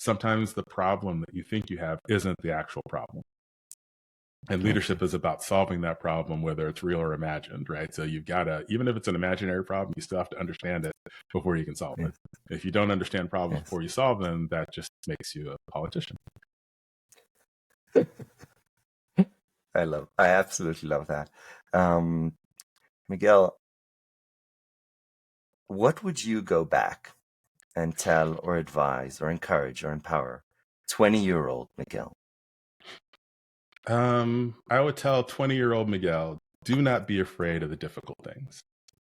sometimes the problem that you think you have isn't the actual problem. And Okay. leadership is about solving that problem, whether it's real or imagined, right? So you've got to, even if it's an imaginary problem, you still have to understand it before you can solve it. Yes. If you don't understand problems Yes. before you solve them, that just makes you a politician. I absolutely love that. Um, Miguel, what would you go back and tell or advise or encourage or empower 20-year-old Miguel? I would tell 20-year-old Miguel, do not be afraid of the difficult things.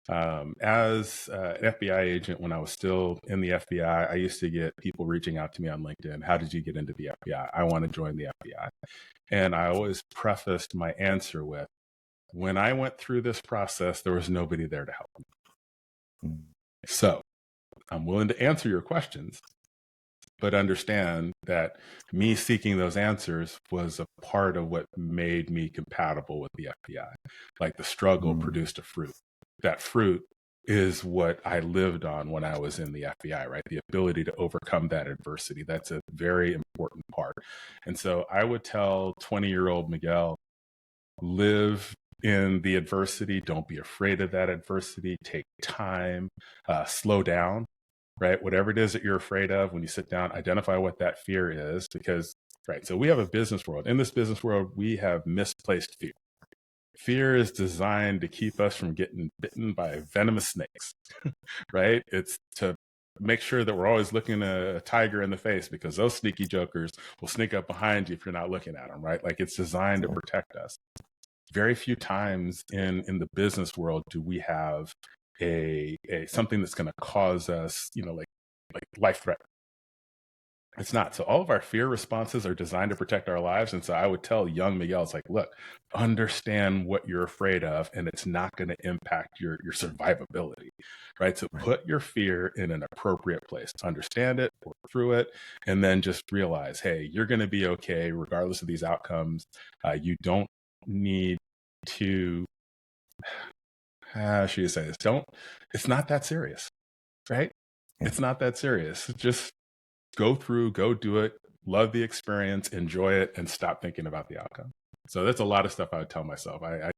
As an FBI agent, when I was still in the FBI, I used to get people reaching out to me on LinkedIn. How did you get into the FBI? I want to join the FBI. And I always prefaced my answer with, when I went through this process, there was nobody there to help me. Mm. So I'm willing to answer your questions, but understand that me seeking those answers was a part of what made me compatible with the FBI. Like the struggle Mm. produced a fruit. That fruit is what I lived on when I was in the FBI, right? The ability to overcome that adversity. That's a very important part. And so I would tell 20-year-old Miguel, live in the adversity. Don't be afraid of that adversity. Take time, slow down, right? Whatever it is that you're afraid of, when you sit down, identify what that fear is, because, right. So we have a business world. In this business world, we have misplaced fear. Fear is designed to keep us from getting bitten by venomous snakes, right? It's to make sure that we're always looking a tiger in the face, because those sneaky jokers will sneak up behind you if you're not looking at them, right? Like it's designed to protect us. Very few times in the business world do we have a something that's going to cause us, like life threat. It's not. So all of our fear responses are designed to protect our lives. And so I would tell young Miguel, it's like, look, understand what you're afraid of, and it's not going to impact your survivability, right? So Right. put your fear in an appropriate place, understand it, work through it, and then just realize, hey, you're going to be okay regardless of these outcomes. You don't need to, how should you say this? It's not that serious, right? Yeah. It's not that serious. Just go through, go do it, love the experience, enjoy it, and stop thinking about the outcome. So that's a lot of stuff I would tell myself. I